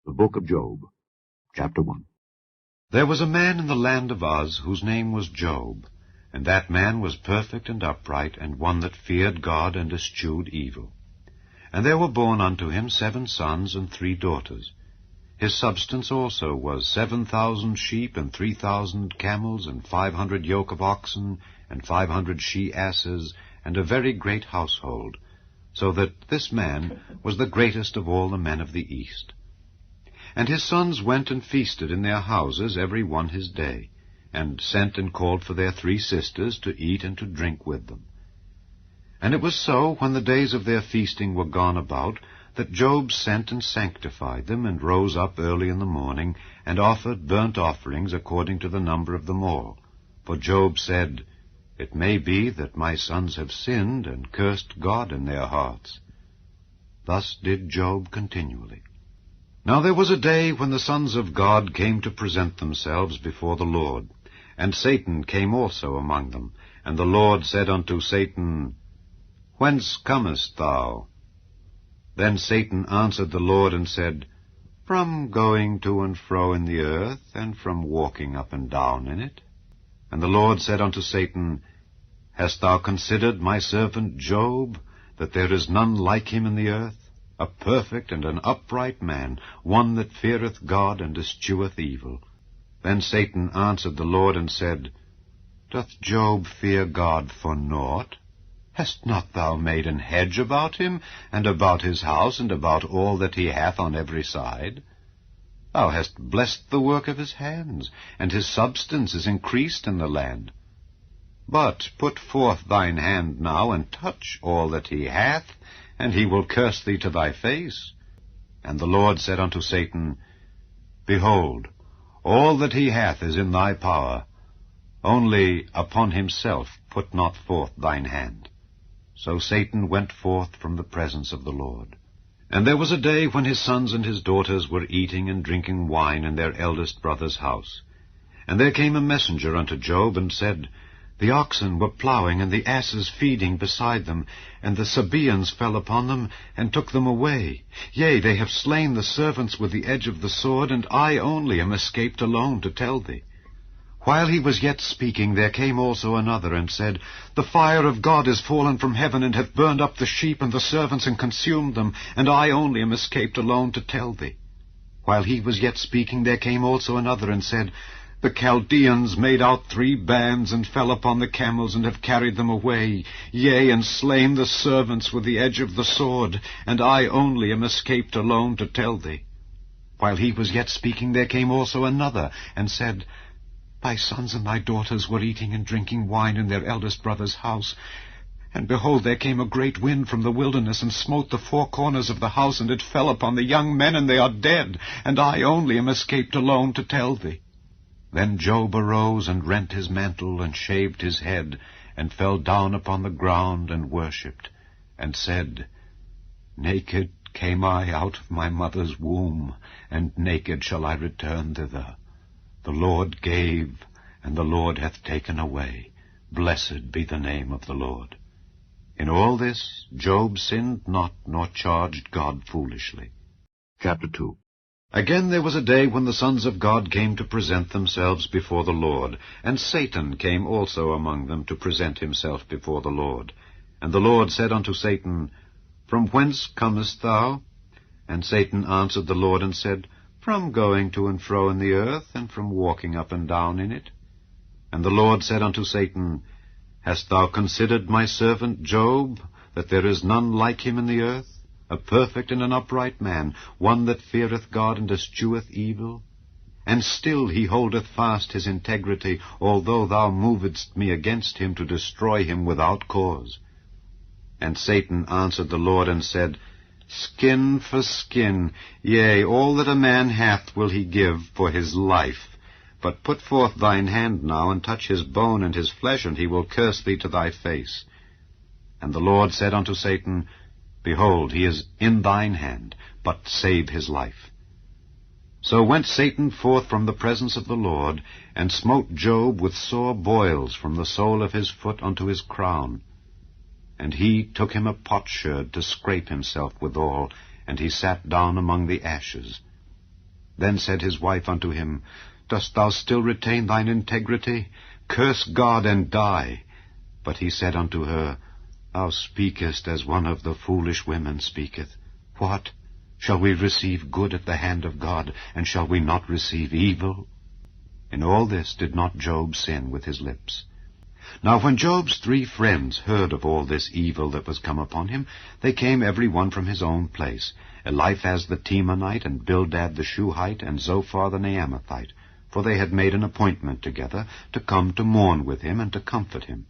The Book of Job, Chapter 1. There was a man in the land of Uz whose name was Job, and that man was perfect and upright, and one that feared God and eschewed evil. And there were born unto him 7 sons and 3 daughters. His substance also was 7,000 sheep, and 3,000 camels, and 500 yoke of oxen, and 500 she-asses, and a very great household, so that this man was the greatest of all the men of the east. And his sons went and feasted in their houses every one his day, and sent and called for their 3 sisters to eat and to drink with them. And it was so, when the days of their feasting were gone about, that Job sent and sanctified them, and rose up early in the morning, and offered burnt offerings according to the number of them all. For Job said, It may be that my sons have sinned, and cursed God in their hearts. Thus did Job continually. Now there was a day when the sons of God came to present themselves before the Lord, and Satan came also among them. And the Lord said unto Satan, Whence comest thou? Then Satan answered the Lord and said, From going to and fro in the earth, and from walking up and down in it. And the Lord said unto Satan, Hast thou considered my servant Job, that there is none like him in the earth? A perfect and an upright man, one that feareth God and escheweth evil. Then Satan answered the Lord and said, Doth Job fear God for naught? Hast not thou made an hedge about him, and about his house, and about all that he hath on every side? Thou hast blessed the work of his hands, and his substance is increased in the land. But put forth thine hand now, and touch all that he hath, and he will curse thee to thy face. And the Lord said unto Satan, Behold, all that he hath is in thy power, only upon himself put not forth thine hand. So Satan went forth from the presence of the Lord. And there was a day when his sons and his daughters were eating and drinking wine in their eldest brother's house. And there came a messenger unto Job, and said, The oxen were plowing, and the asses feeding beside them, and the Sabaeans fell upon them, and took them away. Yea, they have slain the servants with the edge of the sword, and I only am escaped alone to tell thee. While he was yet speaking, there came also another, and said, The fire of God is fallen from heaven, and hath burned up the sheep and the servants, and consumed them, and I only am escaped alone to tell thee. While he was yet speaking, there came also another, and said, The Chaldeans made out 3 bands, and fell upon the camels, and have carried them away, yea, and slain the servants with the edge of the sword, and I only am escaped alone to tell thee. While he was yet speaking, there came also another, and said, Thy sons and thy daughters were eating and drinking wine in their eldest brother's house. And behold, there came a great wind from the wilderness, and smote the 4 corners of the house, and it fell upon the young men, and they are dead, and I only am escaped alone to tell thee. Then Job arose, and rent his mantle, and shaved his head, and fell down upon the ground, and worshipped, and said, Naked came I out of my mother's womb, and naked shall I return thither. The Lord gave, and the Lord hath taken away. Blessed be the name of the Lord. In all this Job sinned not, nor charged God foolishly. Chapter 2. Again there was a day when the sons of God came to present themselves before the Lord, and Satan came also among them to present himself before the Lord. And the Lord said unto Satan, From whence comest thou? And Satan answered the Lord and said, From going to and fro in the earth, and from walking up and down in it. And the Lord said unto Satan, Hast thou considered my servant Job, that there is none like him in the earth? A perfect and an upright man, one that feareth God and escheweth evil? And still he holdeth fast his integrity, although thou movedst me against him to destroy him without cause. And Satan answered the Lord and said, Skin for skin, yea, all that a man hath will he give for his life. But put forth thine hand now, and touch his bone and his flesh, and he will curse thee to thy face. And the Lord said unto Satan, Behold, he is in thine hand, but save his life. So went Satan forth from the presence of the Lord, and smote Job with sore boils from the sole of his foot unto his crown. And he took him a potsherd to scrape himself withal, and he sat down among the ashes. Then said his wife unto him, Dost thou still retain thine integrity? Curse God and die. But he said unto her, Thou speakest as one of the foolish women speaketh. What? Shall we receive good at the hand of God, and shall we not receive evil? In all this did not Job sin with his lips. Now when Job's 3 friends heard of all this evil that was come upon him, they came every one from his own place, Eliphaz the Temanite, and Bildad the Shuhite, and Zophar the Naamathite, for they had made an appointment together to come to mourn with him and to comfort him.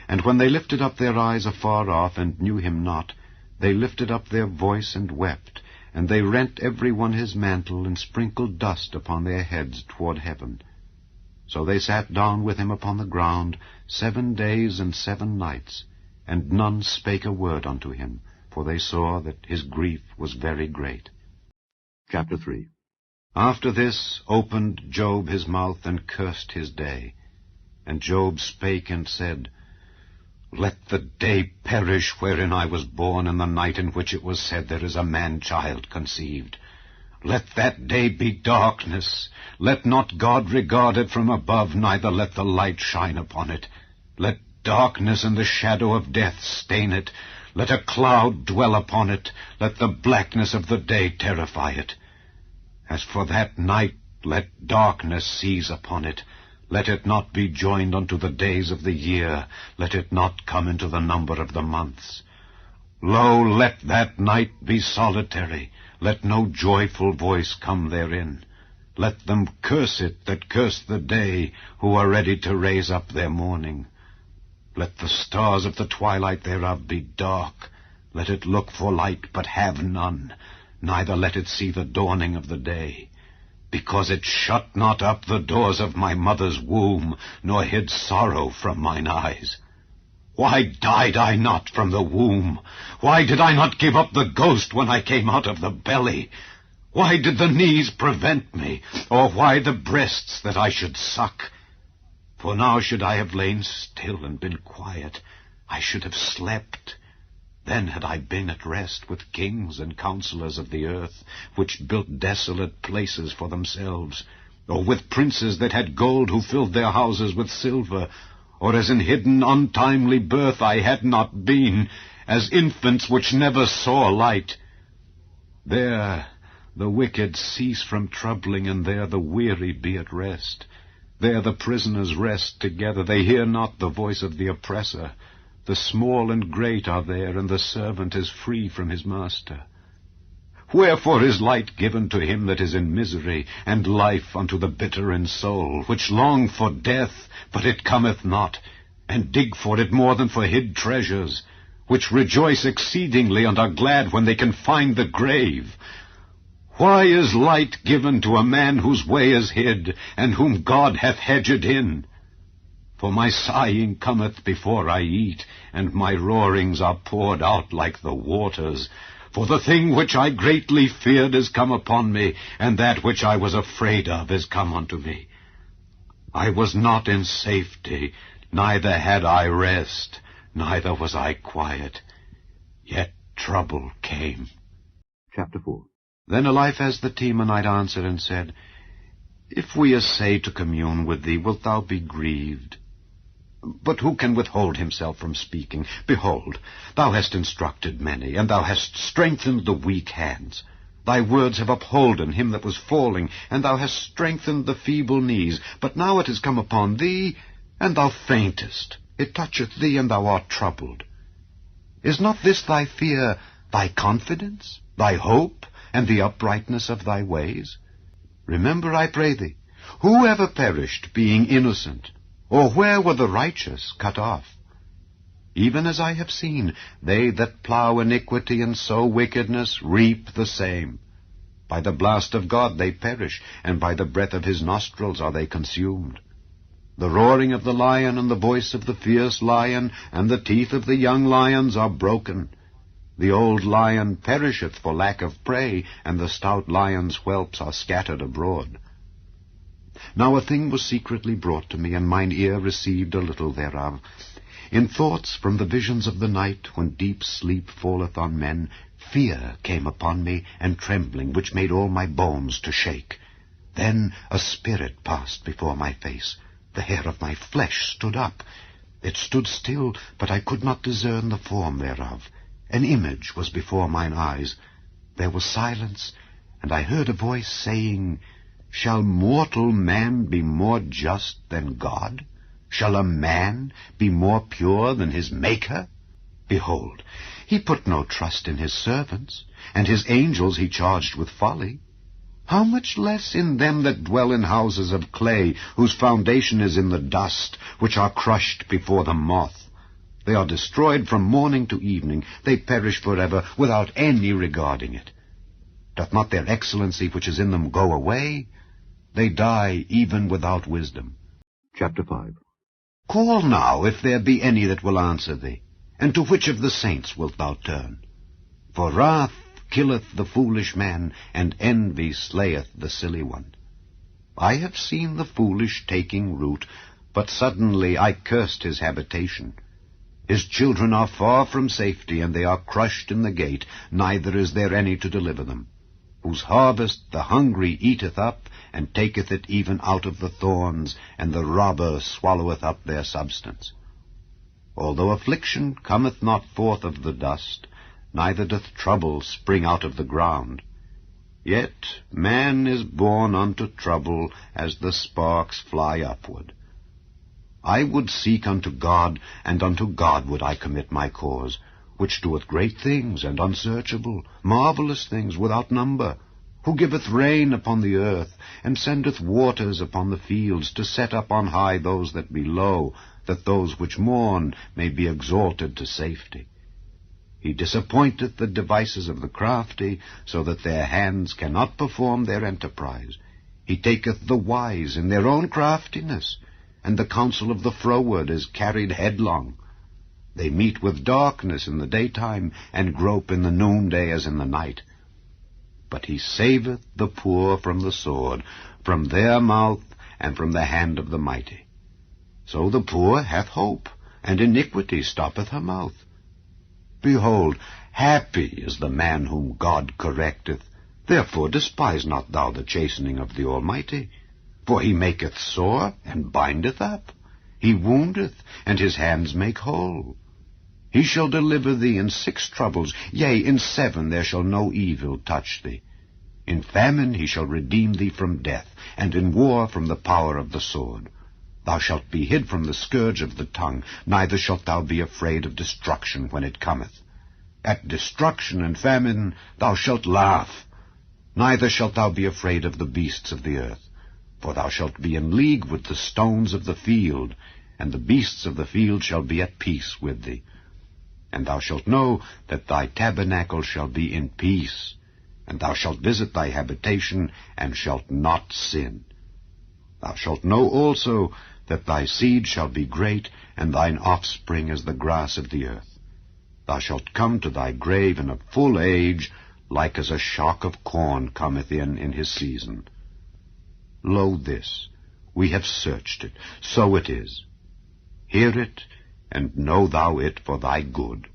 And when they lifted up their eyes afar off, and knew him not, they lifted up their voice and wept, and they rent every one his mantle, and sprinkled dust upon their heads toward heaven. So they sat down with him upon the ground 7 days and 7 nights, and none spake a word unto him, for they saw that his grief was very great. Chapter 3. After this opened Job his mouth, and cursed his day. And Job spake and said, Let the day perish wherein I was born, and the night in which it was said, There is a man-child conceived. Let that day be darkness. Let not God regard it from above, neither let the light shine upon it. Let darkness and the shadow of death stain it. Let a cloud dwell upon it. Let the blackness of the day terrify it. As for that night, let darkness seize upon it. Let it not be joined unto the days of the year. Let it not come into the number of the months. Lo, let that night be solitary. Let no joyful voice come therein. Let them curse it that curse the day, who are ready to raise up their mourning. Let the stars of the twilight thereof be dark. Let it look for light, but have none. Neither let it see the dawning of the day. Because it shut not up the doors of my mother's womb, nor hid sorrow from mine eyes. Why died I not from the womb? Why did I not give up the ghost when I came out of the belly? Why did the knees prevent me, or why the breasts that I should suck? For now should I have lain still and been quiet, I should have slept. Then had I been at rest with kings and counselors of the earth, which built desolate places for themselves, or with princes that had gold, who filled their houses with silver, or as in hidden untimely birth I had not been, as infants which never saw light. There the wicked cease from troubling, and there the weary be at rest. There the prisoners rest together, they hear not the voice of the oppressor. The small and great are there, and the servant is free from his master. Wherefore is light given to him that is in misery, and life unto the bitter in soul, which long for death, but it cometh not, and dig for it more than for hid treasures, which rejoice exceedingly, and are glad when they can find the grave? Why is light given to a man whose way is hid, and whom God hath hedged in? For my sighing cometh before I eat, and my roarings are poured out like the waters. For the thing which I greatly feared is come upon me, and that which I was afraid of is come unto me. I was not in safety, neither had I rest, neither was I quiet. Yet trouble came. Chapter 4. Then Eliphaz the Temanite answered and said, If we essay to commune with thee, wilt thou be grieved? But who can withhold himself from speaking? Behold, thou hast instructed many, and thou hast strengthened the weak hands. Thy words have upholden him that was falling, and thou hast strengthened the feeble knees. But now it is come upon thee, and thou faintest. It toucheth thee, and thou art troubled. Is not this thy fear, thy confidence, thy hope, and the uprightness of thy ways? Remember, I pray thee, who ever perished, being innocent? Or where were the righteous cut off? Even as I have seen, they that plough iniquity and sow wickedness reap the same. By the blast of God they perish, and by the breath of his nostrils are they consumed. The roaring of the lion, and the voice of the fierce lion, and the teeth of the young lions are broken. The old lion perisheth for lack of prey, and the stout lion's whelps are scattered abroad. Now a thing was secretly brought to me, and mine ear received a little thereof. In thoughts from the visions of the night, when deep sleep falleth on men, fear came upon me, and trembling, which made all my bones to shake. Then a spirit passed before my face. The hair of my flesh stood up. It stood still, but I could not discern the form thereof. An image was before mine eyes. There was silence, and I heard a voice saying, Shall mortal man be more just than God? Shall a man be more pure than his Maker? Behold, he put no trust in his servants, and his angels he charged with folly. How much less in them that dwell in houses of clay, whose foundation is in the dust, which are crushed before the moth? They are destroyed from morning to evening. They perish forever, without any regarding it. Doth not their excellency which is in them go away? They die even without wisdom. Chapter 5. Call now, if there be any that will answer thee. And to which of the saints wilt thou turn? For wrath killeth the foolish man, and envy slayeth the silly one. I have seen the foolish taking root, but suddenly I cursed his habitation. His children are far from safety, and they are crushed in the gate, neither is there any to deliver them. Whose harvest the hungry eateth up, and taketh it even out of the thorns, and the robber swalloweth up their substance. Although affliction cometh not forth of the dust, neither doth trouble spring out of the ground, yet man is born unto trouble as the sparks fly upward. I would seek unto God, and unto God would I commit my cause, which doeth great things and unsearchable, marvelous things without number, who giveth rain upon the earth, and sendeth waters upon the fields, to set up on high those that be low, that those which mourn may be exalted to safety. He disappointeth the devices of the crafty, so that their hands cannot perform their enterprise. He taketh the wise in their own craftiness, and the counsel of the froward is carried headlong. They meet with darkness in the daytime, and grope in the noonday as in the night. But he saveth the poor from the sword, from their mouth, and from the hand of the mighty. So the poor hath hope, and iniquity stoppeth her mouth. Behold, happy is the man whom God correcteth. Therefore despise not thou the chastening of the Almighty. For he maketh sore, and bindeth up. He woundeth, and his hands make whole. He shall deliver thee in 6 troubles, yea, in 7 there shall no evil touch thee. In famine he shall redeem thee from death, and in war from the power of the sword. Thou shalt be hid from the scourge of the tongue, neither shalt thou be afraid of destruction when it cometh. At destruction and famine thou shalt laugh, neither shalt thou be afraid of the beasts of the earth. For thou shalt be in league with the stones of the field, and the beasts of the field shall be at peace with thee. And thou shalt know that thy tabernacle shall be in peace, and thou shalt visit thy habitation, and shalt not sin. Thou shalt know also that thy seed shall be great, and thine offspring as the grass of the earth. Thou shalt come to thy grave in a full age, like as a shock of corn cometh in his season. Lo this, we have searched it, so it is. Hear it, and know thou it for thy good.